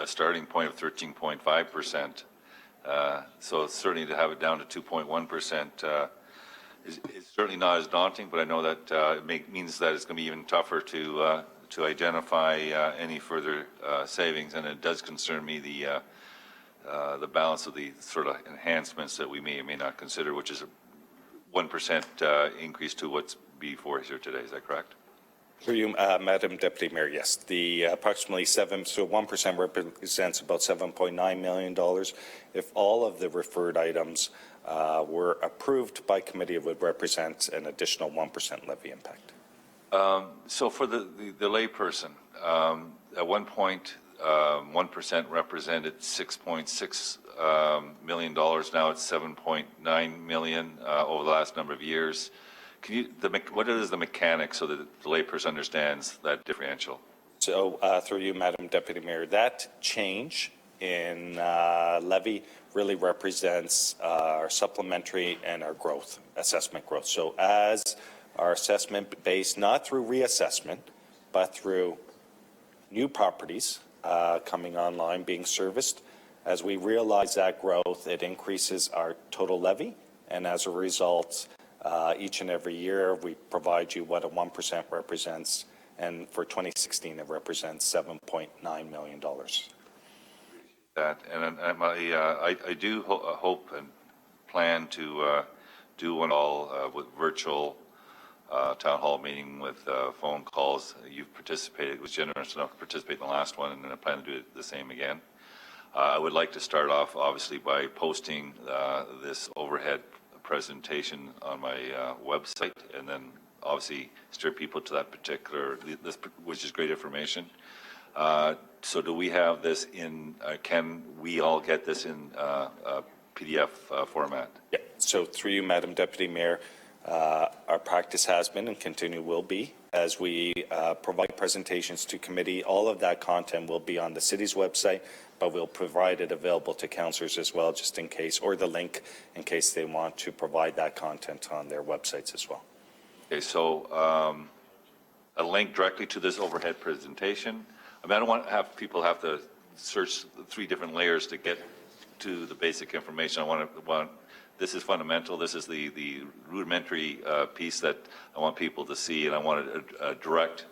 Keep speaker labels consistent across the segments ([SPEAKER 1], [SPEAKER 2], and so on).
[SPEAKER 1] starting point of 13.5%. So certainly to have it down to 2.1% is certainly not as daunting, but I know that it means that it's going to be even tougher to identify any further savings, and it does concern me the balance of the sort of enhancements that we may or may not consider, which is a 1% increase to what's before here today. Is that correct?
[SPEAKER 2] Through you, Madam Deputy Mayor, yes. The approximately 1% represents about $7.9 million. If all of the referred items were approved by committee, it would represent an additional 1% levy impact.
[SPEAKER 1] So for the layperson, at one point, 1% represented $6.6 million. Now it's $7.9 million over the last number of years. Can you, what is the mechanics so that the layperson understands that differential?
[SPEAKER 2] So through you, Madam Deputy Mayor, that change in levy really represents our supplementary and our growth, assessment growth. So as our assessment base, not through reassessment, but through new properties coming online, being serviced, as we realize that growth, it increases our total levy. And as a result, each and every year, we provide you what a 1% represents. And for 2016, it represents $7.9 million.
[SPEAKER 1] That, and I do hope and plan to do one all with virtual town hall meeting with phone calls. You've participated, was generous enough to participate in the last one, and then I plan to do it the same again. I would like to start off, obviously, by posting this overhead presentation on my website, and then obviously steer people to that particular, which is great information. So do we have this in, can we all get this in PDF format?
[SPEAKER 2] Yeah, so through you, Madam Deputy Mayor, our practice has been and continue will be, as we provide presentations to committee, all of that content will be on the city's website, but we'll provide it available to councillors as well, just in case, or the link in case they want to provide that content on their websites as well.
[SPEAKER 1] Okay, so a link directly to this overhead presentation. I mean, I don't want to have people have to search 3 different layers to get to the basic information. I want this is fundamental. This is the rudimentary piece that I want people to see, and I want a direct.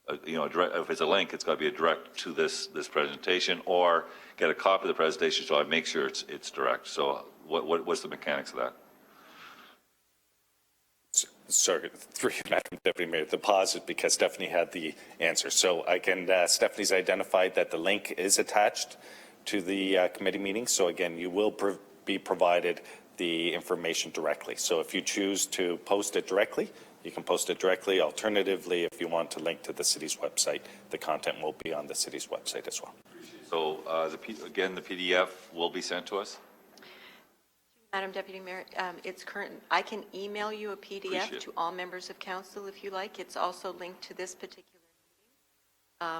[SPEAKER 1] If it's a link, it's got to be a direct to this presentation, or get a copy of the presentation so I make sure it's direct. So what's the mechanics of that?
[SPEAKER 2] Sorry, through you, Madam Deputy Mayor, the pause is because Stephanie had the answer. So I can, Stephanie's identified that the link is attached to the committee meeting. So again, you will be provided the information directly. So if you choose to post it directly, you can post it directly. Alternatively, if you want to link to the city's website, the content will be on the city's website as well.
[SPEAKER 1] So again, the PDF will be sent to us?
[SPEAKER 3] Madam Deputy Mayor, it's current. I can email you a PDF to all members of council if you like. It's also linked to this particular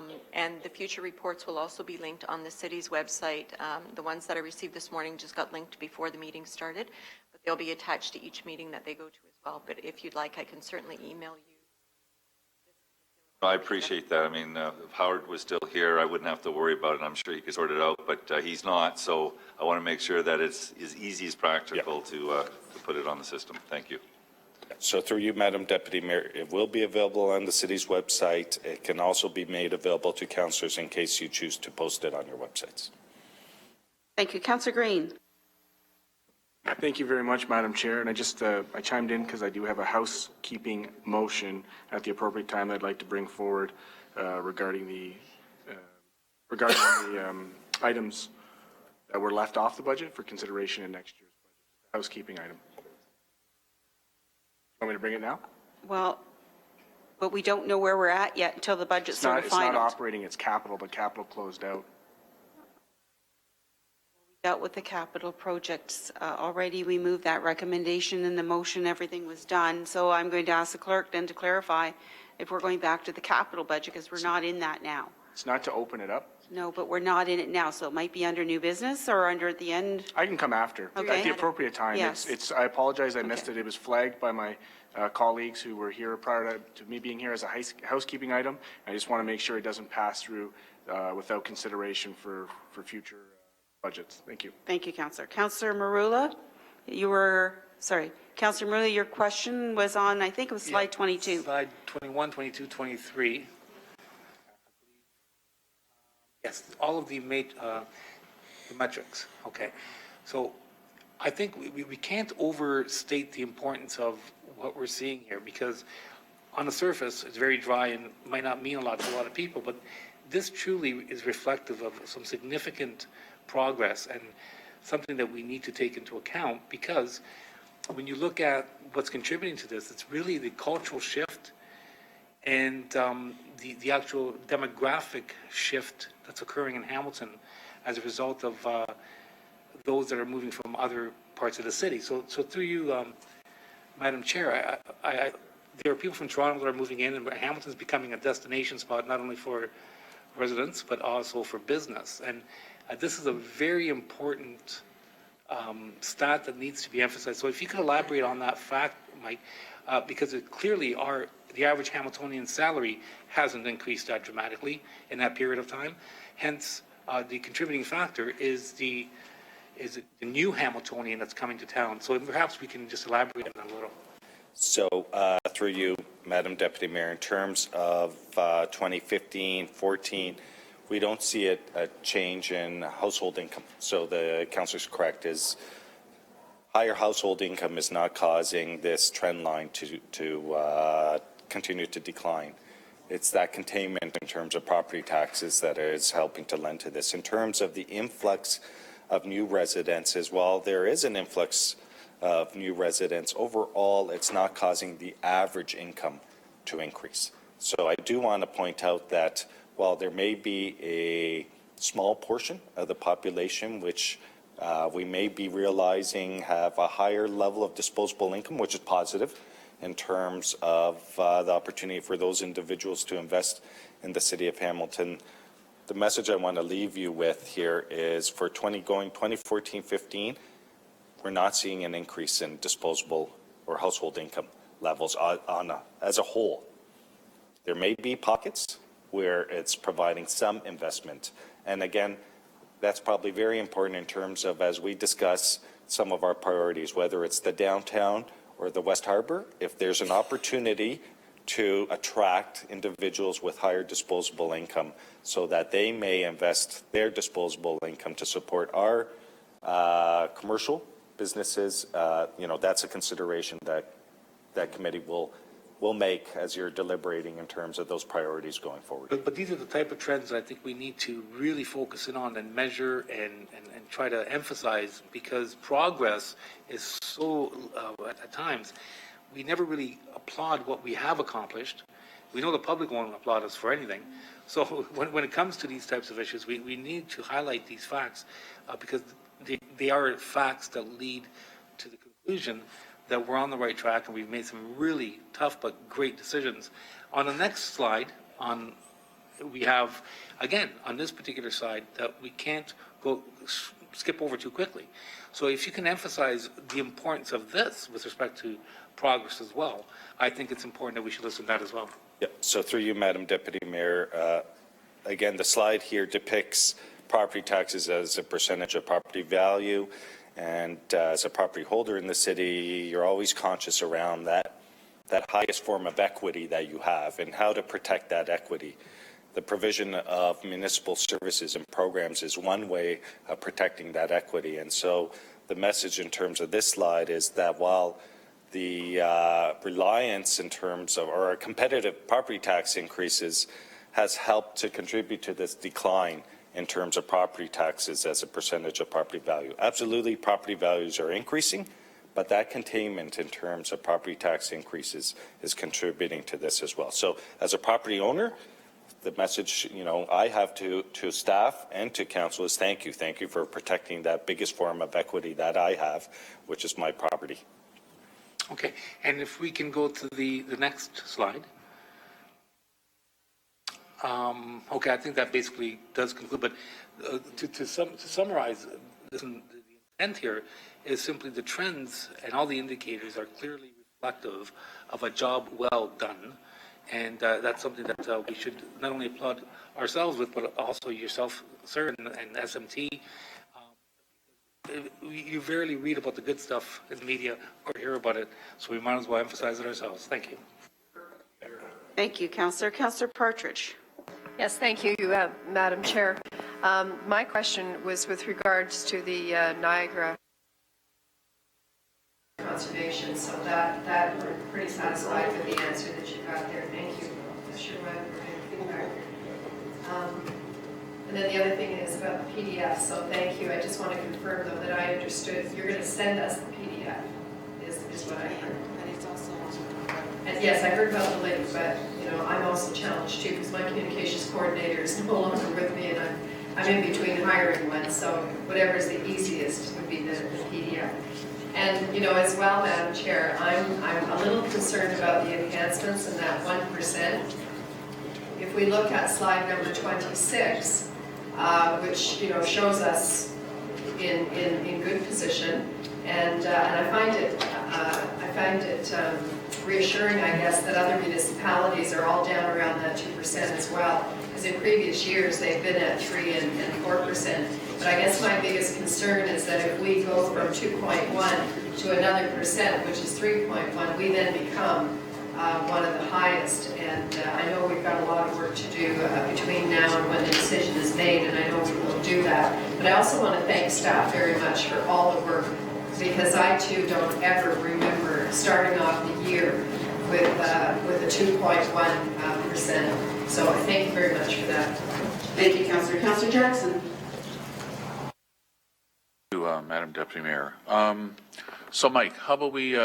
[SPEAKER 3] meeting. And the future reports will also be linked on the city's website. The ones that I received this morning just got linked before the meeting started, but they'll be attached to each meeting that they go to as well. But if you'd like, I can certainly email you.
[SPEAKER 1] I appreciate that. I mean, if Howard was still here, I wouldn't have to worry about it. I'm sure he could sort it out, but he's not. So I want to make sure that it's as easy as practical to put it on the system. Thank you.
[SPEAKER 2] So through you, Madam Deputy Mayor, it will be available on the city's website. It can also be made available to councillors in case you choose to post it on your websites.
[SPEAKER 4] Thank you. Councillor Green.
[SPEAKER 5] Thank you very much, Madam Chair. And I chimed in because I do have a housekeeping motion at the appropriate time I'd like to bring forward regarding the items that were left off the budget for consideration in next year's budget. Housekeeping item. Want me to bring it now?
[SPEAKER 4] Well, but we don't know where we're at yet until the budget's sort of final.
[SPEAKER 5] It's not operating, it's capital, but capital closed out.
[SPEAKER 4] We dealt with the capital projects already. We moved that recommendation in the motion. Everything was done. So I'm going to ask the clerk then to clarify if we're going back to the capital budget because we're not in that now.
[SPEAKER 5] It's not to open it up?
[SPEAKER 4] No, but we're not in it now. So it might be under new business or under at the end.
[SPEAKER 5] I can come after at the appropriate time.
[SPEAKER 4] Yes.
[SPEAKER 5] I apologize. I missed it. It was flagged by my colleagues who were here prior to me being here as a housekeeping item. I just want to make sure it doesn't pass through without consideration for future budgets. Thank you.
[SPEAKER 4] Thank you, Councillor. Councillor Marula, Councillor Marula, your question was on, I think it was slide 22.
[SPEAKER 6] Slide 21, 22, 23. Yes, all of the metrics. Okay. So I think we can't overstate the importance of what we're seeing here, because on the surface, it's very dry and might not mean a lot to a lot of people, but this truly is reflective of some significant progress and something that we need to take into account, because when you look at what's contributing to this, it's really the cultural shift and the actual demographic shift that's occurring in Hamilton as a result of those that are moving from other parts of the city. So through you, Madam Chair, there are people from Toronto that are moving in, and Hamilton's becoming a destination spot, not only for residents, but also for business. And this is a very important stat that needs to be emphasized. So if you could elaborate on that fact, Mike, because it clearly the average Hamiltonian salary hasn't increased that dramatically in that period of time. Hence, the contributing factor is the new Hamiltonian that's coming to town. So perhaps we can just elaborate on that a little.
[SPEAKER 2] So through you, Madam Deputy Mayor, in terms of 2015, 14, we don't see a change in household income. So the councillor's correct, is higher household income is not causing this trend line to continue to decline. It's that containment in terms of property taxes that is helping to lend to this. In terms of the influx of new residents as well, there is an influx of new residents. Overall, it's not causing the average income to increase. So I do want to point out that while there may be a small portion of the population which we may be realizing have a higher level of disposable income, which is positive in terms of the opportunity for those individuals to invest in the city of Hamilton, the message I want to leave you with here is for 2014-15, we're not seeing an increase in disposable or household income levels as a whole. There may be pockets where it's providing some investment. And again, that's probably very important in terms of, as we discuss some of our priorities, whether it's the downtown or the West Harbour, if there's an opportunity to attract individuals with higher disposable income so that they may invest their disposable income to support our commercial businesses, that's a consideration that committee will make as you're deliberating in terms of those priorities going forward.
[SPEAKER 6] But these are the type of trends that I think we need to really focus in on and measure and try to emphasize, because progress is so, at times, we never really applaud what we have accomplished. We know the public won't applaud us for anything. So when it comes to these types of issues, we need to highlight these facts because they are facts that lead to the conclusion that we're on the right track and we've made some really tough but great decisions. On the next slide, we have, again, on this particular side, that we can't skip over too quickly. So if you can emphasize the importance of this with respect to progress as well, I think it's important that we should listen to that as well.
[SPEAKER 2] Yeah. So through you, Madam Deputy Mayor, again, the slide here depicts property taxes as a percentage of property value. And as a property holder in the city, you're always conscious around that highest form of equity that you have and how to protect that equity. The provision of municipal services and programs is one way of protecting that equity. And so the message in terms of this slide is that while the reliance in terms of, or competitive property tax increases has helped to contribute to this decline in terms of property taxes as a percentage of property value. Absolutely, property values are increasing, but that containment in terms of property tax increases is contributing to this as well. So as a property owner, the message, I have to staff and to council is thank you. Thank you for protecting that biggest form of equity that I have, which is my property.
[SPEAKER 6] Okay, and if we can go to the next slide. Okay, I think that basically does conclude, but to summarize, the intent here is simply the trends and all the indicators are clearly reflective of a job well done, And that's something that we should not only applaud ourselves with, but also yourself, sir, and SMT. You rarely read about the good stuff in the media or hear about it, so we might as well emphasize it ourselves. Thank you.
[SPEAKER 4] Thank you, Councillor. Councillor Partridge.
[SPEAKER 7] Yes, thank you, Madam Chair. My question was with regards to the Niagara conservation, so that we're pretty satisfied with the answer that you got there. Thank you. I'm sure we're getting feedback. And then the other thing is about the PDF, so thank you. I just want to confirm, though, that I understood you're going to send us the PDF, is what I heard.
[SPEAKER 4] And it's also
[SPEAKER 7] And yes, I heard about the link, but, you know, I'm also challenged too, because my communications coordinator is no longer with me, and I'm in between hiring one, so whatever is the easiest would be the PDF. And, you know, as well, Madam Chair, I'm a little concerned about the enhancements and that 1%. If we look at slide number 26, which, you know, shows us in good position, and I find it reassuring, I guess, that other municipalities are all down around that 2% as well, because in previous years they've been at 3 and 4%. But I guess my biggest concern is that if we go from 2.1 to another percent, which is 3.1, we then become one of the highest. And I know we've got a lot of work to do between now and when the decision is made, and I know we will do that. But I also want to thank staff very much for all the work, because I too don't ever remember starting off the year with a 2.1%. So I thank you very much for that.
[SPEAKER 4] Thank you, Councillor. Councillor Jackson.
[SPEAKER 8] Madam Deputy Mayor. So Mike, how about we,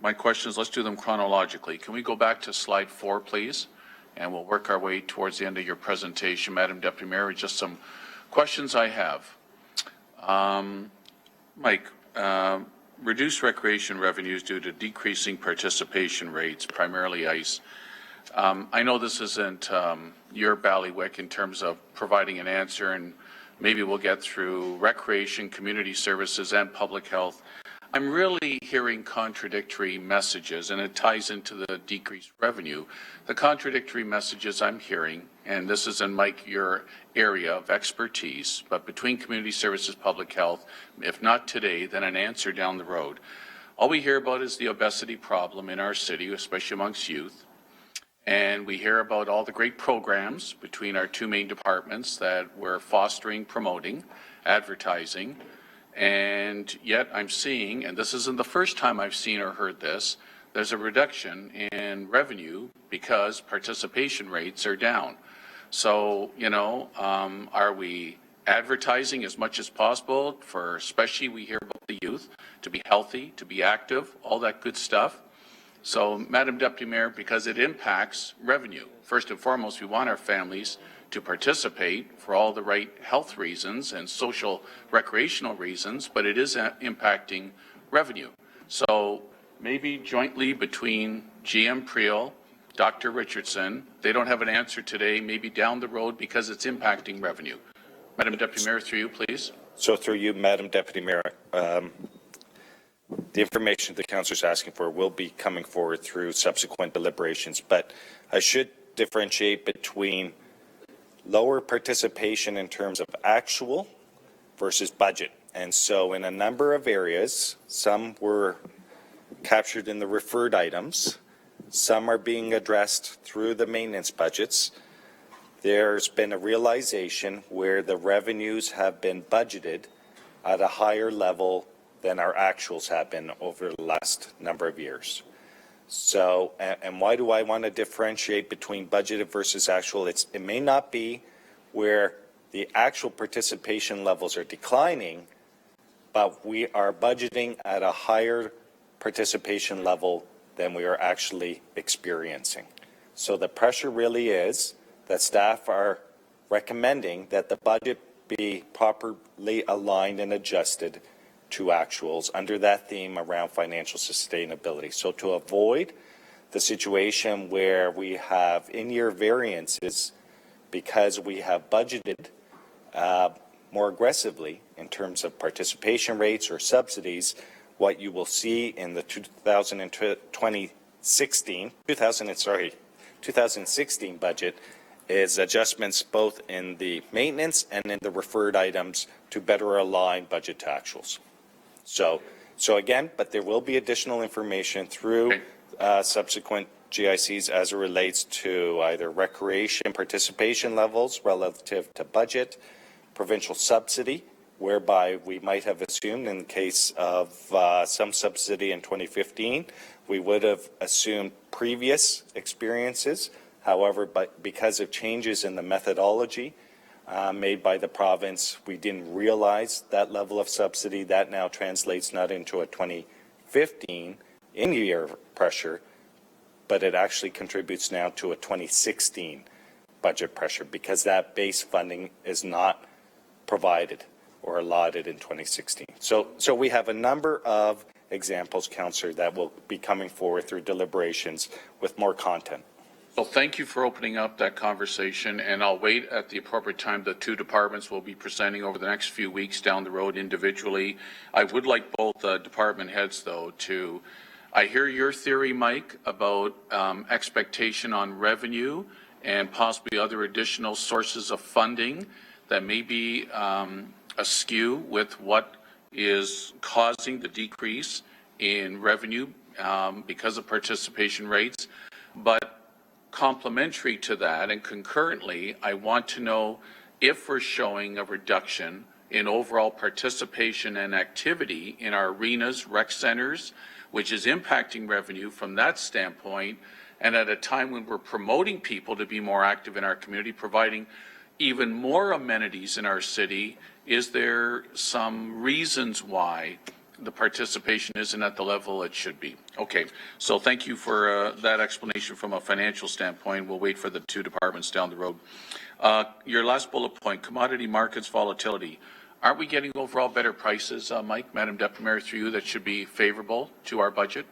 [SPEAKER 8] my questions, let's do them chronologically. Can we go back to slide 4, please? And we'll work our way towards the end of your presentation, Madam Deputy Mayor, with just some questions I have. Mike, reduced recreation revenues due to decreasing participation rates, primarily ice. I know this isn't your ballywick in terms of providing an answer, and maybe we'll get through recreation, community services, and public health. I'm really hearing contradictory messages, and it ties into the decreased revenue. The contradictory messages I'm hearing, and this is in, Mike, your area of expertise, but between community services, public health, if not today, then an answer down the road. All we hear about is the obesity problem in our city, especially amongst youth. And we hear about all the great programs between our two main departments that we're fostering, promoting, advertising. And yet I'm seeing, and this isn't the first time I've seen or heard this, there's a reduction in revenue because participation rates are down. So, you know, are we advertising as much as possible for, especially we hear about the youth, to be healthy, to be active, all that good stuff? So, Madam Deputy Mayor, because it impacts revenue. First and foremost, we want our families to participate for all the right health reasons and social recreational reasons, but it is impacting revenue. So maybe jointly between GM Priel, Dr. Richardson, they don't have an answer today, maybe down the road because it's impacting revenue. Madam Deputy Mayor, through you, please.
[SPEAKER 2] So through you, Madam Deputy Mayor, the information the councillor is asking for will be coming forward through subsequent deliberations, but I should differentiate between lower participation in terms of actual versus budget. And so in a number of areas, some were captured in the referred items, some are being addressed through the maintenance budgets. There's been a realization where the revenues have been budgeted at a higher level than our actuals have been over the last number of years. So, and why do I want to differentiate between budgeted versus actual? It may not be where the actual participation levels are declining, but we are budgeting at a higher participation level than we are actually experiencing. So the pressure really is that staff are recommending that the budget be properly aligned and adjusted to actuals under that theme around financial sustainability. So to avoid the situation where we have in-year variances because we have budgeted more aggressively in terms of participation rates or subsidies, what you will see in the 2016 2016 budget is adjustments both in the maintenance and in the referred items to better align budget to actuals. So again, but there will be additional information through subsequent GICs as it relates to either recreation participation levels relative to budget, provincial subsidy, whereby we might have assumed in the case of some subsidy in 2015, we would have assumed previous experiences. However, but because of changes in the methodology made by the province, we didn't realize that level of subsidy. That now translates not into a 2015 in-year pressure, but it actually contributes now to a 2016 budget pressure because that base funding is not provided or allotted in 2016. So we have a number of examples, Councillor, that will be coming forward through deliberations with more content.
[SPEAKER 8] Well, thank you for opening up that conversation, and I'll wait at the appropriate time. The two departments will be presenting over the next few weeks down the road individually. I would like both department heads, though, to, I hear your theory, Mike, about expectation on revenue and possibly other additional sources of funding that may be askew with what is causing the decrease in revenue because of participation rates. But complementary to that and concurrently, I want to know if we're showing a reduction in overall participation and activity in our arenas, rec centers, which is impacting revenue from that standpoint. And at a time when we're promoting people to be more active in our community, providing even more amenities in our city, is there some reasons why the participation isn't at the level it should be? Okay, so thank you for that explanation from a financial standpoint. We'll wait for the two departments down the road. Your last bullet point, commodity markets volatility. Aren't we getting overall better prices, Mike, Madam Deputy Mayor, through you, that should be favorable to our budget?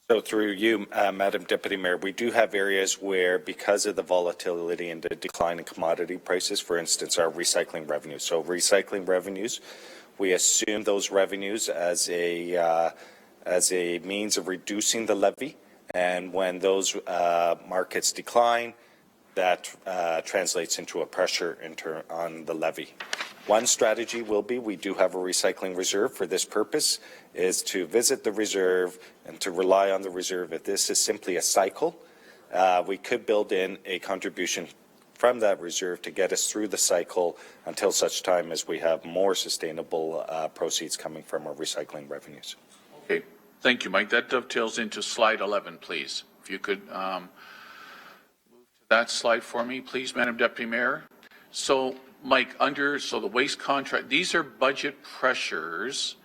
[SPEAKER 2] So through you, Madam Deputy Mayor, we do have areas where, because of the volatility and the decline in commodity prices, for instance, our recycling revenues. So recycling revenues, we assume those revenues as a means of reducing the levy, and when those markets decline, that translates into a pressure on the levy. One strategy will be, we do have a recycling reserve for this purpose, is to visit the reserve and to rely on the reserve. If this is simply a cycle, we could build in a contribution from that reserve to get us through the cycle until such time as we have more sustainable proceeds coming from our recycling revenues.
[SPEAKER 8] Okay, thank you, Mike. That dovetails into slide 11, please. If you could move to that slide for me, please, Madam Deputy Mayor. So, Mike, so the waste contract, these are budget pressures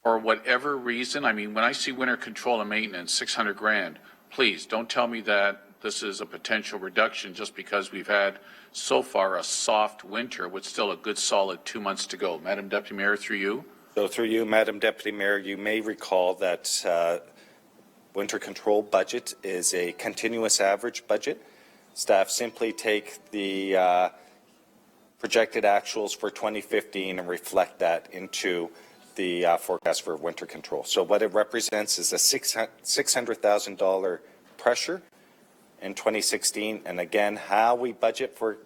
[SPEAKER 8] for whatever reason. I mean, when I see winter control and maintenance, 600 grand, please don't tell me that this is a potential reduction just because we've had so far a soft winter with still a good solid 2 months to go. Madam Deputy Mayor, through you.
[SPEAKER 2] So through you, Madam Deputy Mayor, you may recall that winter control budget is a continuous average budget. Staff simply take the projected actuals for 2015 and reflect that into the forecast for winter control. So what it represents is a $600,000 pressure in 2016. And again, how we budget for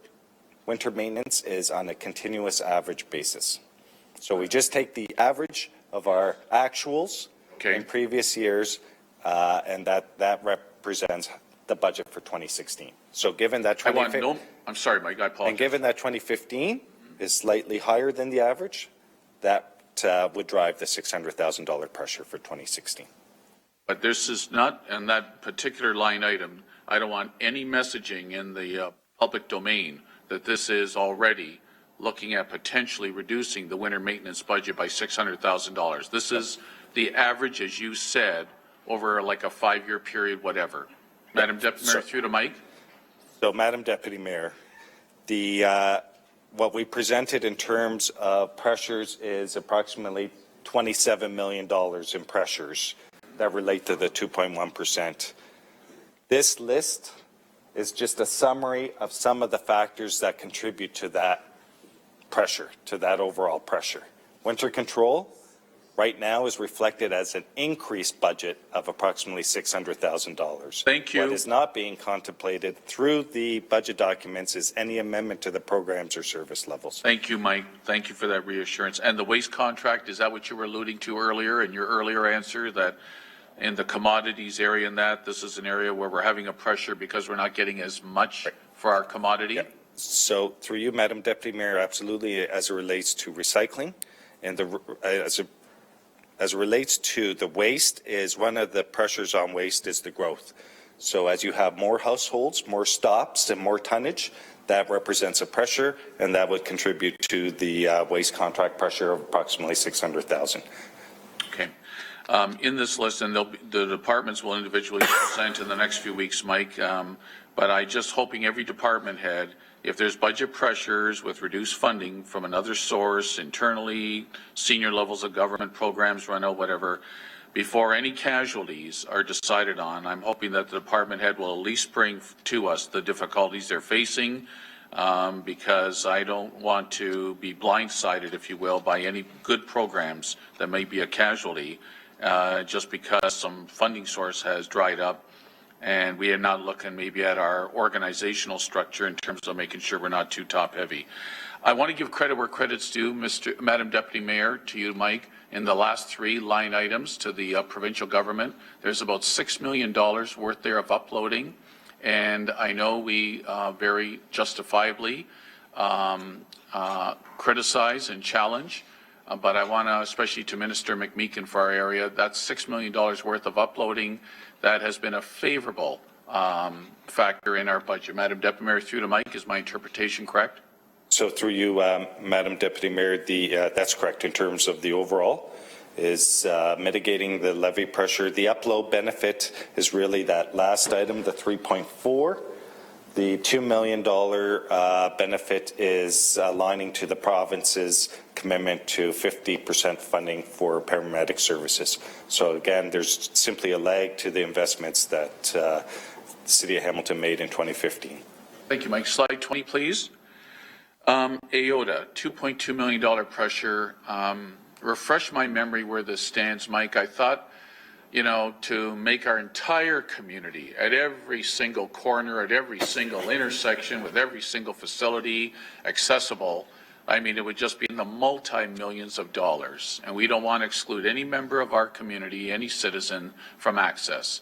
[SPEAKER 2] winter maintenance is on a continuous average basis. So we just take the average of our actuals in previous years, and that represents the budget for 2016. So given that
[SPEAKER 8] I'm sorry, Mike, I apologize.
[SPEAKER 2] And given that 2015 is slightly higher than the average, that would drive the $600,000 pressure for 2016.
[SPEAKER 8] But this is not, in that particular line item, I don't want any messaging in the public domain that this is already looking at potentially reducing the winter maintenance budget by $600,000. This is the average, as you said, over like a 5-year period, whatever. Madam Deputy Mayor, through to Mike.
[SPEAKER 2] So, Madam Deputy Mayor, what we presented in terms of pressures is approximately $27 million in pressures that relate to the 2.1%. This list is just a summary of some of the factors that contribute to that pressure, to that overall pressure. Winter control right now is reflected as an increased budget of approximately $600,000.
[SPEAKER 8] Thank you.
[SPEAKER 2] What is not being contemplated through the budget documents is any amendment to the programs or service levels.
[SPEAKER 8] Thank you, Mike. Thank you for that reassurance. And the waste contract, is that what you were alluding to earlier in your earlier answer, that in the commodities area and that this is an area where we're having a pressure because we're not getting as much for our commodity?
[SPEAKER 2] Yeah. So through you, Madam Deputy Mayor, absolutely, as it relates to recycling and as it relates to the waste, is one of the pressures on waste is the growth. So as you have more households, more stops, and more tonnage, that represents a pressure, and that would contribute to the waste contract pressure of approximately $600,000.
[SPEAKER 8] Okay. In this list, and the departments will individually present in the next few weeks, Mike, but I just hoping every department head, if there's budget pressures with reduced funding from another source, internally, senior levels of government programs run out, whatever, before any casualties are decided on, I'm hoping that the department head will at least bring to us the difficulties they're facing, because I don't want to be blindsided, if you will, by any good programs that may be a casualty, just because some funding source has dried up and we are not looking maybe at our organizational structure in terms of making sure we're not too top heavy. I want to give credit where credit's due, Madam Deputy Mayor, to you, Mike. In the last 3 line items to the provincial government, there's about $6 million worth there of uploading. And I know we very justifiably criticize and challenge, but I want to, especially to Minister McMeekin for our area, that's $6 million worth of uploading that has been a favorable factor in our budget. Madam Deputy Mayor, through to Mike, is my interpretation correct?
[SPEAKER 2] So through you, Madam Deputy Mayor, that's correct in terms of the overall is mitigating the levy pressure. The upload benefit is really that last item, the 3.4. The $2 million benefit is aligning to the province's commitment to 50% funding for paramedic services. So again, there's simply a lag to the investments that the City of Hamilton made in 2015.
[SPEAKER 8] Thank you, Mike. Slide 20, please. AOTA, $2.2 million pressure. Refresh my memory where this stands, Mike. I thought, you know, to make our entire community at every single corner, at every single intersection, with every single facility accessible, I mean, it would just be in the multi-millions of dollars. And we don't want to exclude any member of our community, any citizen, from access.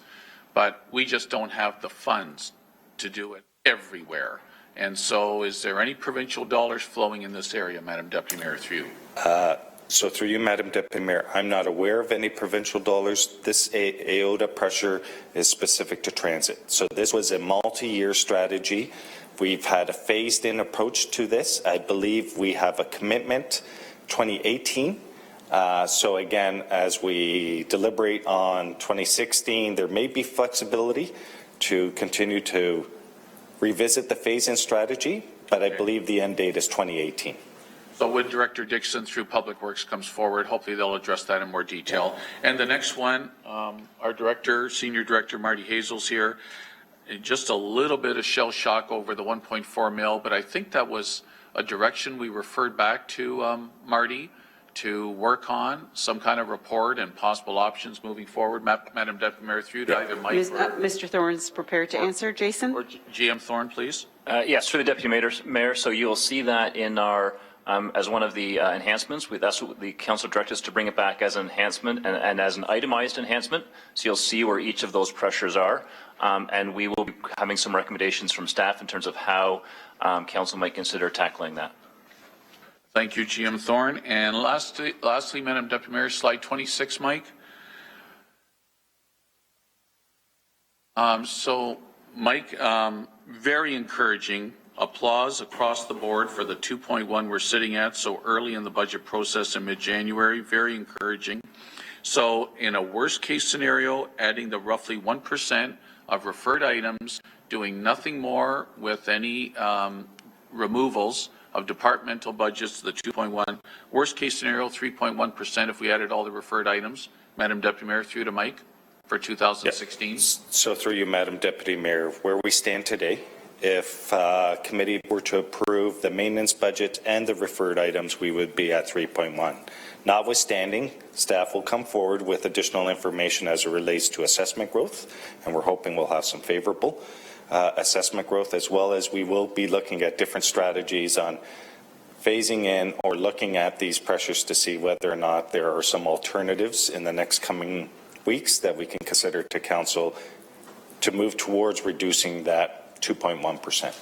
[SPEAKER 8] But we just don't have the funds to do it everywhere. And so is there any provincial dollars flowing in this area, Madam Deputy Mayor, through you?
[SPEAKER 2] So through you, Madam Deputy Mayor, I'm not aware of any provincial dollars. This AOTA pressure is specific to transit. So this was a multi-year strategy. We've had a phased-in approach to this. I believe we have a commitment 2018. So again, as we deliberate on 2016, there may be flexibility to continue to revisit the phase-in strategy, but I believe the end date is 2018.
[SPEAKER 8] So when Director Dixon through Public Works comes forward, hopefully they'll address that in more detail. And the next one, our director, Senior Director Marty Hazel's here. Just a little bit of shell shock over the 1.4 mil, but I think that was a direction we referred back to Marty to work on some kind of report and possible options moving forward. Madam Deputy Mayor, through to either Mike
[SPEAKER 4] Mr. Thorne's prepared to answer. Jason?
[SPEAKER 8] or GM Thorne, please.
[SPEAKER 9] Yes, through the Deputy Mayor. So you'll see that in our, as one of the enhancements. That's what the council directed us to bring it back as an enhancement and as an itemized enhancement. So you'll see where each of those pressures are. And we will be having some recommendations from staff in terms of how council might consider tackling that.
[SPEAKER 8] Thank you, GM Thorne. And lastly, Madam Deputy Mayor, slide 26, Mike. So, Mike, very encouraging. Applause across the board for the 2.1 we're sitting at so early in the budget process in mid-January. Very encouraging. So, in a worst-case scenario, adding the roughly 1% of referred items, doing nothing more with any removals of departmental budgets to the 2.1. Worst case scenario, 3.1% if we added all the referred items. Madam Deputy Mayor, through to Mike for 2016.
[SPEAKER 2] So through you, Madam Deputy Mayor, where we stand today If committee were to approve the maintenance budget and the referred items, we would be at 3.1. Notwithstanding, staff will come forward with additional information as it relates to assessment growth, and we're hoping we'll have some favorable assessment growth, as well as we will be looking at different strategies on phasing in or looking at these pressures to see whether or not there are some alternatives in the next coming weeks that we can consider to council to move towards reducing that 2.1%.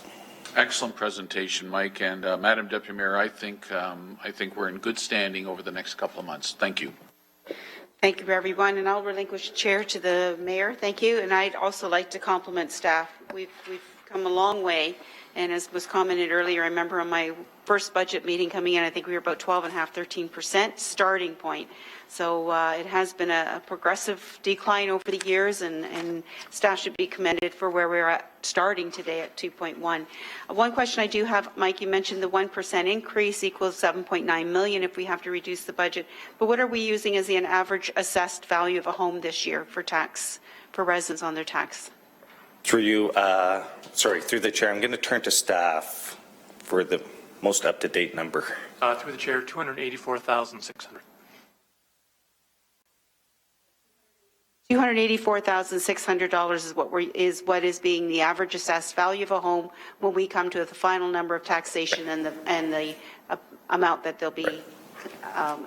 [SPEAKER 8] Excellent presentation, Mike. And Madam Deputy Mayor, I think we're in good standing over the next couple of months. Thank you.
[SPEAKER 4] Thank you, everyone, and I'll relinquish the chair to the mayor. Thank you, and I'd also like to compliment staff. We've come a long way, and as was commented earlier, I remember on my first budget meeting coming in, I think we were about 12.5%, 13% starting point. So it has been a progressive decline over the years, and staff should be commended for where we're at starting today at 2.1. One question I do have, Mike, you mentioned the 1% increase equals 7.9 million if we have to reduce the budget. But what are we using as an average assessed value of a home this year for tax, for residents on their tax?
[SPEAKER 2] Through you, through the chair, I'm going to turn to staff for the most up-to-date number.
[SPEAKER 10] Through the chair, $284,600.
[SPEAKER 4] $284,600 is what is being the average assessed value of a home when we come to the final number of taxation and the amount that they'll be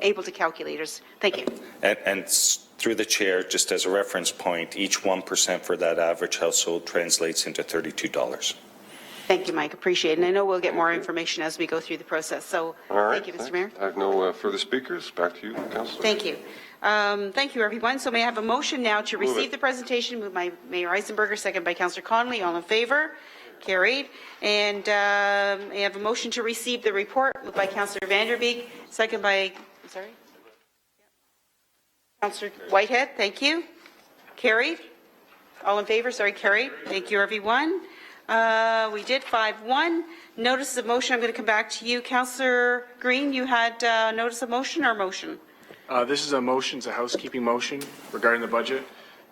[SPEAKER 4] able to calculate. Thank you.
[SPEAKER 2] And through the chair, just as a reference point, each 1% for that average household translates into $32.
[SPEAKER 4] Thank you, Mike. Appreciate it. And I know we'll get more information as we go through the process. So thank you, Mr. Mayor.
[SPEAKER 11] I have no further speakers. Back to you, Councillor.
[SPEAKER 4] Thank you. Thank you, everyone. So may I have a motion now to receive the presentation, moved by Mayor Eisenberger, second by Councillor Connolly. All in favor? Carried. And may I have a motion to receive the report, moved by Councillor Vanderbeek, second by, Councillor Whitehead. Thank you. Carried. All in favor? Sorry, carried. Thank you, everyone. We did 5-1. Notice of motion. I'm going to come back to you. Councillor Green, you had notice of motion or motion?
[SPEAKER 5] This is a motion, it's a housekeeping motion regarding the budget.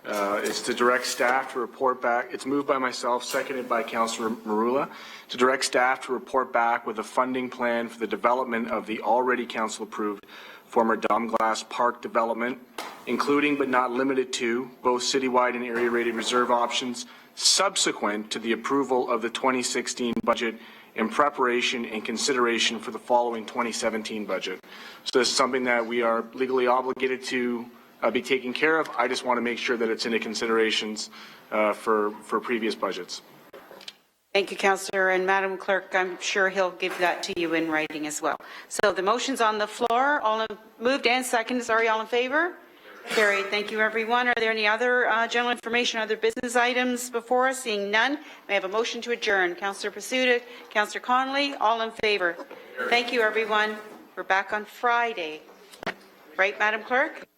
[SPEAKER 5] It's to direct staff to report back. It's moved by myself, seconded by Councillor Marula, to direct staff to report back with a funding plan for the development of the already council-approved former Domglass Park development, including but not limited to both citywide and area-rated reserve options, subsequent to the approval of the 2016 budget in preparation and consideration for the following 2017 budget. So this is something that we are legally obligated to be taking care of. I just want to make sure that it's in the considerations for previous budgets.
[SPEAKER 4] Thank you, Councillor. And Madam Clerk, I'm sure he'll give that to you in writing as well. So the motion's on the floor. All moved and seconded. Sorry, all in favor? Carried. Thank you, everyone. Are there any other general information, other business items before us? Seeing none, may I have a motion to adjourn? Councillor Pasuda, Councillor Connolly, all in favor. Thank you, everyone. We're back on Friday. Right, Madam Clerk?